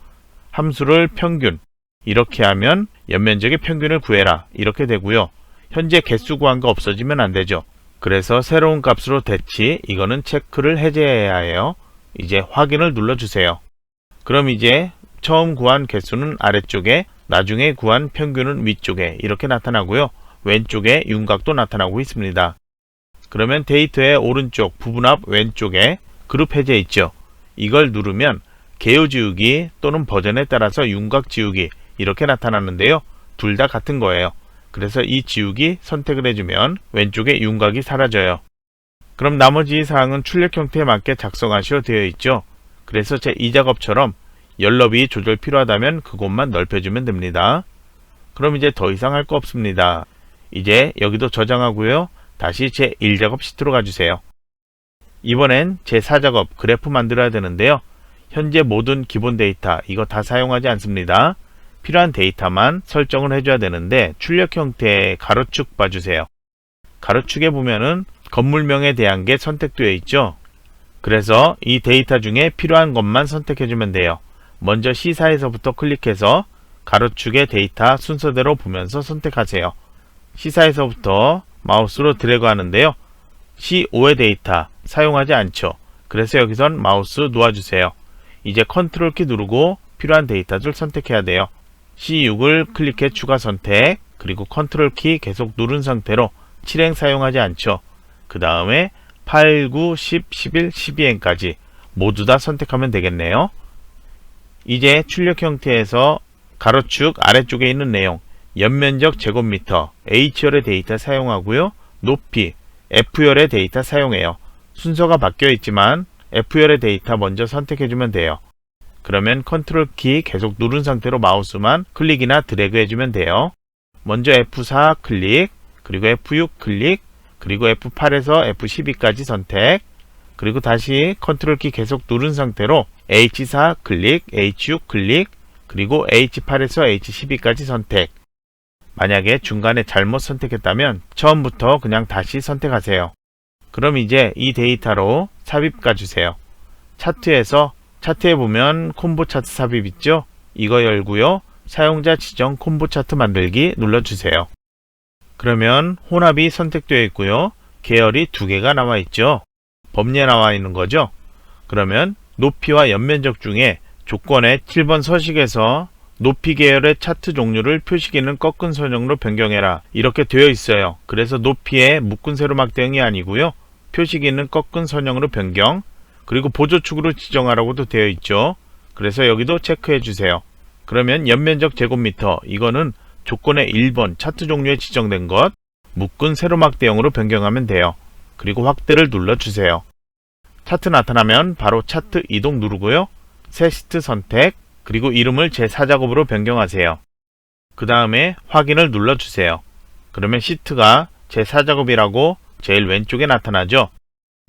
함수를 평균 이렇게 하면 연면적의 평균을 구해라 이렇게 되고요. 현재 개수 구한 거 없어지면 안 되죠. 그래서 새로운 값으로 대치 이거는 체크를 해제해야 해요. 이제 확인을 눌러주세요. 그럼 이제 처음 구한 개수는 아래쪽에 나중에 구한 평균은 위쪽에 이렇게 나타나고요. 왼쪽에 윤곽도 나타나고 있습니다. 그러면 데이터의 오른쪽 부분앞 왼쪽에 그룹 해제 있죠. 이걸 누르면 개요 지우기 또는 버전에 따라서 윤곽 지우기 이렇게 나타나는데요. 둘 다 같은 거예요. 그래서 이 지우기 선택을 해주면 왼쪽에 윤곽이 사라져요. 그럼 나머지 사항은 출력 형태에 맞게 작성하시오 되어 있죠. 그래서 제 이 작업처럼 연럽이 조절 필요하다면 그곳만 넓혀주면 됩니다. 그럼 이제 더 이상 할 거 없습니다. 이제 여기도 저장하고요. 다시 제 1작업 시트로 가주세요. 이번엔 제 4작업 그래프 만들어야 되는데요. 현재 모든 기본 데이터 이거 다 사용하지 않습니다. 필요한 데이터만 설정을 해줘야 되는데 출력 형태의 가로축 봐주세요. 가로축에 보면은 건물명에 대한 게 선택되어 있죠. 그래서 이 데이터 중에 필요한 것만 선택해주면 돼요. 먼저 C4에서부터 클릭해서 가로축의 데이터 순서대로 보면서 선택하세요. C4에서부터 마우스로 드래그 하는데요. C5의 데이터 사용하지 않죠. 그래서 여기선 마우스 놓아주세요. 이제 컨트롤 키 누르고 필요한 데이터들 선택해야 돼요. C6을 클릭해 추가 선택, 그리고 컨트롤 키 계속 누른 상태로 7행 사용하지 않죠. 그 다음에 8, 9, 10, 11, 12행까지 모두 다 선택하면 되겠네요. 이제 출력 형태에서 가로축 아래쪽에 있는 내용 연면적 제곱미터 H열의 데이터 사용하고요. 높이 F열의 데이터 사용해요. 순서가 바뀌어 있지만 F열의 데이터 먼저 선택해주면 돼요. 그러면 컨트롤 키 계속 누른 상태로 마우스만 클릭이나 드래그 해주면 돼요. 먼저 F4 클릭, 그리고 F6 클릭, 그리고 F8에서 F12까지 선택, 그리고 다시 컨트롤 키 계속 누른 상태로 H4 클릭, H6 클릭, 그리고 H8에서 H12까지 선택. 만약에 중간에 잘못 선택했다면 처음부터 그냥 다시 선택하세요. 그럼 이제 이 데이터로 삽입 가주세요. 차트에서 차트에 보면 콤보 차트 삽입 있죠? 이거 열고요. 사용자 지정 콤보 차트 만들기 눌러주세요. 그러면 혼합이 선택되어 있고요. 계열이 2개가 나와 있죠. 범례 나와 있는 거죠. 그러면 높이와 연면적 중에 조건의 7번 서식에서 높이 계열의 차트 종류를 표시기는 꺾은 선형으로 변경해라 이렇게 되어 있어요. 그래서 높이의 묶은 세로막 대응이 아니고요. 표시기는 꺾은 선형으로 변경, 그리고 보조축으로 지정하라고도 되어 있죠. 그래서 여기도 체크해 주세요. 그러면 연면적 제곱미터 이거는 조건의 1번 차트 종류에 지정된 것 묶은 세로막 대형으로 변경하면 돼요. 그리고 확대를 눌러주세요. 차트 나타나면 바로 차트 이동 누르고요. 새 시트 선택, 그리고 이름을 제4작업으로 변경하세요. 그 다음에 확인을 눌러주세요. 그러면 시트가 제4작업이라고 제일 왼쪽에 나타나죠.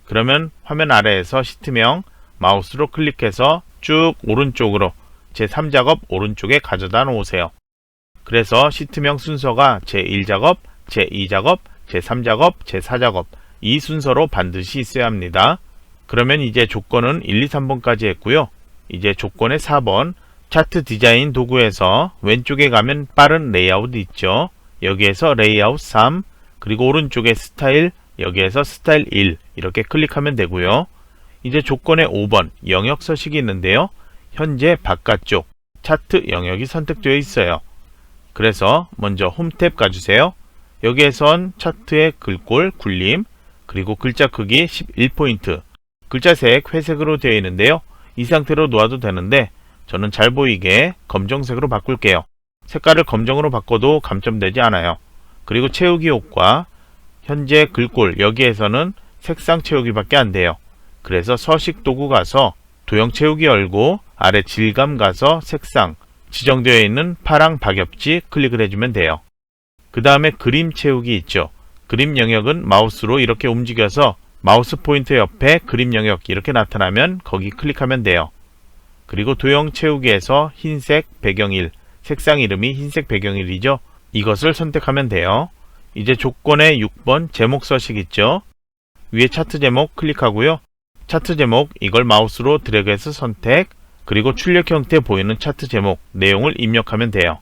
그러면 화면 아래에서 시트명 마우스로 클릭해서 쭉 오른쪽으로 제3작업 오른쪽에 가져다 놓으세요. 그래서 시트명 순서가 제1작업, 제2작업, 제3작업, 제4작업 이 순서로 반드시 있어야 합니다. 그러면 이제 조건은 1, 2, 3번까지 했고요. 이제 조건의 4번 차트 디자인 도구에서 왼쪽에 가면 빠른 레이아웃 있죠. 여기에서 레이아웃 3, 그리고 오른쪽에 스타일, 여기에서 스타일 1 이렇게 클릭하면 되고요. 이제 조건의 5번 영역 서식이 있는데요. 현재 바깥쪽 차트 영역이 선택되어 있어요. 그래서 먼저 홈 탭 가주세요. 여기에선 차트의 글꼴, 굴림, 그리고 글자 크기 11포인트, 글자색 회색으로 되어 있는데요. 이 상태로 놓아도 되는데 저는 잘 보이게 검정색으로 바꿀게요. 색깔을 검정으로 바꿔도 감점되지 않아요. 그리고 채우기 효과, 현재 글꼴 여기에서는 색상 채우기밖에 안 돼요. 그래서 서식 도구 가서 도형 채우기 열고 아래 질감 가서 색상 지정되어 있는 파랑 박엽지 클릭을 해주면 돼요. 그 다음에 그림 채우기 있죠. 그림 영역은 마우스로 이렇게 움직여서 마우스 포인터 옆에 그림 영역 이렇게 나타나면 거기 클릭하면 돼요. 그리고 도형 채우기에서 흰색 배경일, 색상 이름이 흰색 배경일이죠. 이것을 선택하면 돼요. 이제 조건의 6번 제목 서식 있죠. 위에 차트 제목 클릭하고요. 차트 제목 이걸 마우스로 드래그해서 선택, 그리고 출력 형태 보이는 차트 제목 내용을 입력하면 돼요.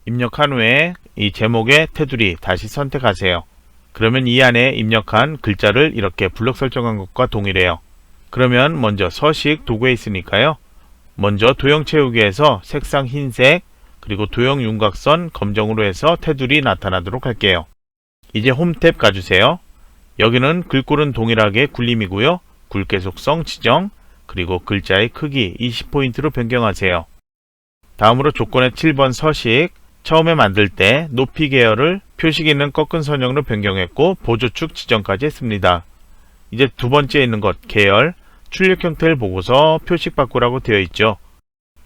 입력한 후에 이 제목의 테두리 다시 선택하세요. 그러면 이 안에 입력한 글자를 이렇게 블럭 설정한 것과 동일해요. 그러면 먼저 서식 도구에 있으니까요. 먼저 도형 채우기에서 색상 흰색, 그리고 도형 윤곽선 검정으로 해서 테두리 나타나도록 할게요. 이제 홈 탭 가주세요. 여기는 글꼴은 동일하게 굴림이고요. 굵게 속성 지정, 그리고 글자의 크기 20포인트로 변경하세요. 다음으로 조건의 7번 서식, 처음에 만들 때 높이 계열을 표식 있는 꺾은 선형으로 변경했고 보조축 지정까지 했습니다. 이제 두 번째 있는 것 계열, 출력 형태를 보고서 표식 바꾸라고 되어 있죠.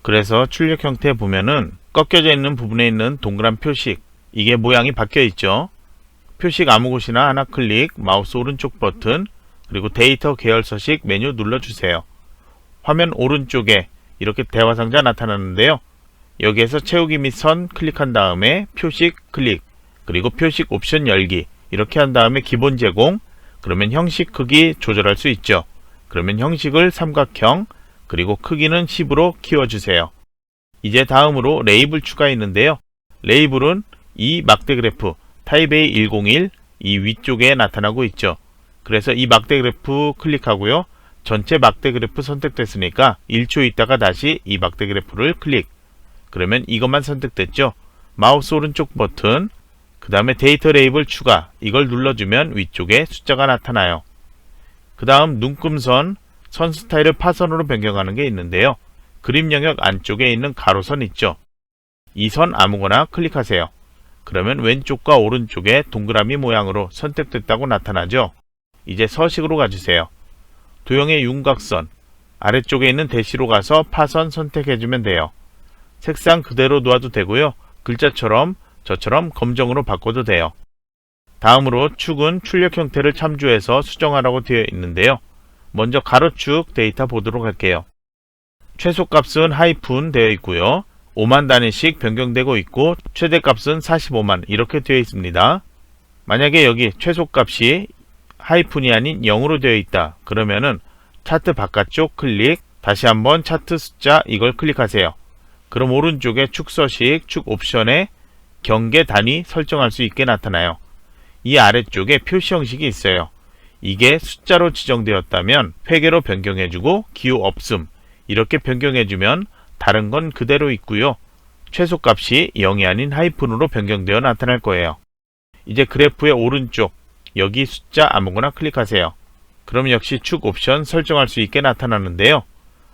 그래서 출력 형태 보면은 꺾여져 있는 부분에 있는 동그란 표식, 이게 모양이 바뀌어 있죠. 표식 아무 곳이나 하나 클릭, 마우스 오른쪽 버튼, 그리고 데이터 계열 서식 메뉴 눌러주세요. 화면 오른쪽에 이렇게 대화 상자 나타나는데요. 여기에서 채우기 및 선 클릭한 다음에 표식 클릭, 그리고 표식 옵션 열기 이렇게 한 다음에 기본 제공, 그러면 형식 크기 조절할 수 있죠. 그러면 형식을 삼각형, 그리고 크기는 10으로 키워주세요. 이제 다음으로 레이블 추가 있는데요. 레이블은 이 막대 그래프 타입 A101 이 위쪽에 나타나고 있죠. 그래서 이 막대 그래프 클릭하고요. 전체 막대 그래프 선택됐으니까 1초 있다가 다시 이 막대 그래프를 클릭. 그러면 이것만 선택됐죠. 마우스 오른쪽 버튼, 그 다음에 데이터 레이블 추가 이걸 눌러주면 위쪽에 숫자가 나타나요. 그 다음 눈금선, 선 스타일을 파선으로 변경하는 게 있는데요. 그림 영역 안쪽에 있는 가로선 있죠. 이 선 아무거나 클릭하세요. 그러면 왼쪽과 오른쪽에 동그라미 모양으로 선택됐다고 나타나죠. 이제 서식으로 가주세요. 도형의 윤곽선, 아래쪽에 있는 대시로 가서 파선 선택해주면 돼요. 색상 그대로 놔도 되고요. 글자처럼 저처럼 검정으로 바꿔도 돼요. 다음으로 축은 출력 형태를 참조해서 수정하라고 되어 있는데요. 먼저 가로축 데이터 보도록 할게요. 최소값은 하이픈 되어 있고요. 5만 단위씩 변경되고 있고 최대값은 45만 이렇게 되어 있습니다. 만약에 여기 최소값이 하이픈이 아닌 0으로 되어 있다. 그러면은 차트 바깥쪽 클릭, 다시 한번 차트 숫자 이걸 클릭하세요. 그럼 오른쪽에 축 서식, 축 옵션에 경계 단위 설정할 수 있게 나타나요. 이 아래쪽에 표시 형식이 있어요. 이게 숫자로 지정되었다면 회계로 변경해주고 기호 없음 이렇게 변경해주면 다른 건 그대로 있고요. 최소값이 0이 아닌 하이픈으로 변경되어 나타날 거예요. 이제 그래프의 오른쪽 여기 숫자 아무거나 클릭하세요. 그럼 역시 축 옵션 설정할 수 있게 나타나는데요.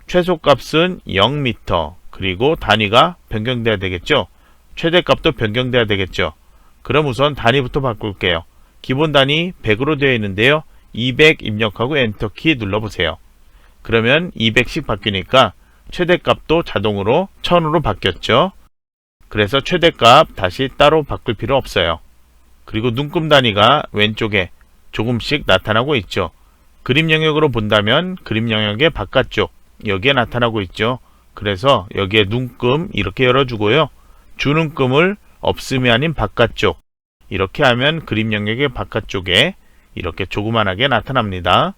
최소값은 0m 그리고 단위가 변경돼야 되겠죠. 최대값도 변경돼야 되겠죠. 그럼 우선 단위부터 바꿀게요. 기본 단위 100으로 되어 있는데요. 200 입력하고 엔터키 눌러보세요. 그러면 200씩 바뀌니까 최대값도 자동으로 1000으로 바뀌었죠. 그래서 최대값 다시 따로 바꿀 필요 없어요. 그리고 눈금 단위가 왼쪽에 조금씩 나타나고 있죠. 그림 영역으로 본다면 그림 영역의 바깥쪽 여기에 나타나고 있죠. 그래서 여기에 눈금 이렇게 열어주고요. 주눈금을 없음이 아닌 바깥쪽 이렇게 하면 그림 영역의 바깥쪽에 이렇게 조그만하게 나타납니다.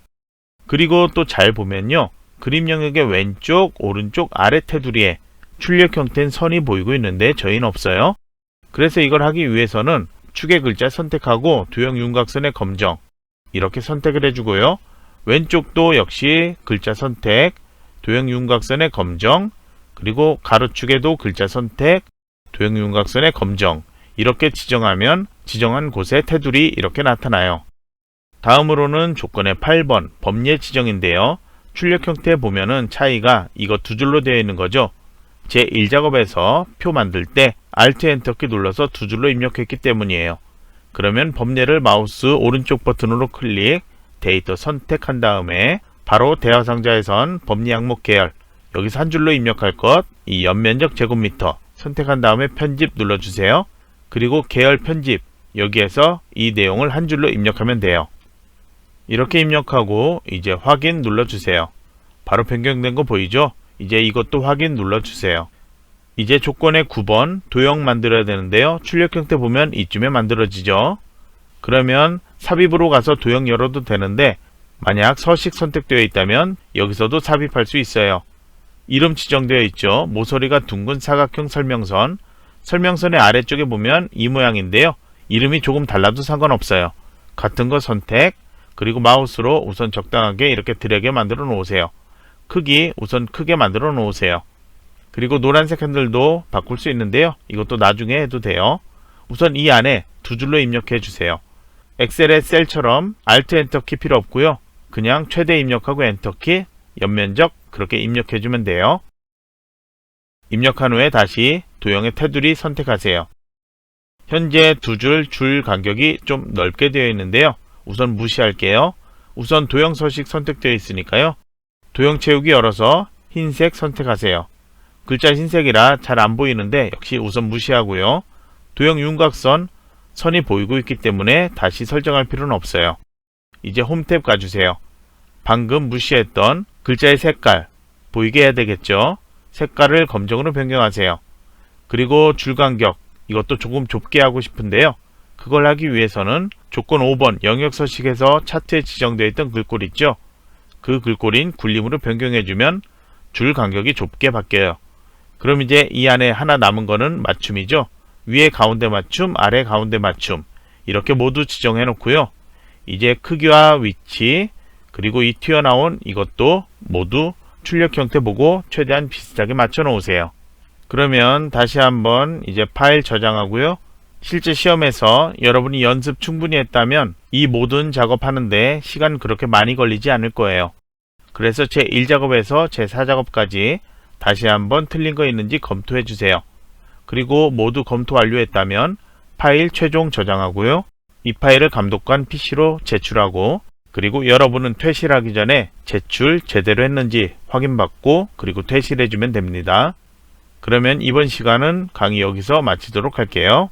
그리고 또 잘 보면요. 그림 영역의 왼쪽, 오른쪽, 아래 테두리에 출력 형태인 선이 보이고 있는데 저희는 없어요. 그래서 이걸 하기 위해서는 축의 글자 선택하고 도형 윤곽선의 검정 이렇게 선택을 해주고요. 왼쪽도 역시 글자 선택, 도형 윤곽선의 검정, 그리고 가로축에도 글자 선택, 도형 윤곽선의 검정 이렇게 지정하면 지정한 곳에 테두리 이렇게 나타나요. 다음으로는 조건의 8번 범례 지정인데요. 출력 형태 보면은 차이가 이거 두 줄로 되어 있는 거죠. 제1작업에서 표 만들 때 Alt 엔터키 눌러서 두 줄로 입력했기 때문이에요. 그러면 범례를 마우스 오른쪽 버튼으로 클릭, 데이터 선택한 다음에 바로 대화 상자에선 범례 항목 계열 여기서 한 줄로 입력할 것, 이 연면적 제곱미터 선택한 다음에 편집 눌러주세요. 그리고 계열 편집 여기에서 이 내용을 한 줄로 입력하면 돼요. 이렇게 입력하고 이제 확인 눌러주세요. 바로 변경된 거 보이죠? 이제 이것도 확인 눌러주세요. 이제 조건의 9번 도형 만들어야 되는데요. 출력 형태 보면 이쯤에 만들어지죠. 그러면 삽입으로 가서 도형 열어도 되는데 만약 서식 선택되어 있다면 여기서도 삽입할 수 있어요. 이름 지정되어 있죠. 모서리가 둥근 사각형 설명선, 설명선의 아래쪽에 보면 이 모양인데요. 이름이 조금 달라도 상관없어요. 같은 거 선택, 그리고 마우스로 우선 적당하게 이렇게 드래그 만들어 놓으세요. 크기 우선 크게 만들어 놓으세요. 그리고 노란색 핸들도 바꿀 수 있는데요. 이것도 나중에 해도 돼요. 우선 이 안에 두 줄로 입력해 주세요. 엑셀의 셀처럼 Alt 엔터키 필요 없고요. 그냥 최대 입력하고 엔터키, 옆면적 그렇게 입력해 주면 돼요. 입력한 후에 다시 도형의 테두리 선택하세요. 현재 두 줄 간격이 좀 넓게 되어 있는데요. 우선 무시할게요. 우선 도형 서식 선택되어 있으니까요. 도형 채우기 열어서 흰색 선택하세요. 글자 흰색이라 잘 안 보이는데 역시 우선 무시하고요. 도형 윤곽선, 선이 보이고 있기 때문에 다시 설정할 필요는 없어요. 이제 홈 탭 가주세요. 방금 무시했던 글자의 색깔 보이게 해야 되겠죠. 색깔을 검정으로 변경하세요. 그리고 줄 간격 이것도 조금 좁게 하고 싶은데요. 그걸 하기 위해서는 조건 5번 영역 서식에서 차트에 지정되어 있던 글꼴 있죠. 그 글꼴인 굴림으로 변경해주면 줄 간격이 좁게 바뀌어요. 그럼 이제 이 안에 하나 남은 거는 맞춤이죠. 위에 가운데 맞춤, 아래 가운데 맞춤 이렇게 모두 지정해 놓고요. 이제 크기와 위치 그리고 이 튀어나온 이것도 모두 출력 형태 보고 최대한 비슷하게 맞춰 놓으세요. 그러면 다시 한번 이제 파일 저장하고요. 실제 시험에서 여러분이 연습 충분히 했다면 이 모든 작업하는데 시간 그렇게 많이 걸리지 않을 거예요. 그래서 제1작업에서 제4작업까지 다시 한번 틀린 거 있는지 검토해 주세요. 그리고 모두 검토 완료했다면 파일 최종 저장하고요. 이 파일을 감독관 PC로 제출하고 그리고 여러분은 퇴실하기 전에 제출 제대로 했는지 확인받고 그리고 퇴실해 주면 됩니다. 그러면 이번 시간은 강의 여기서 마치도록 할게요.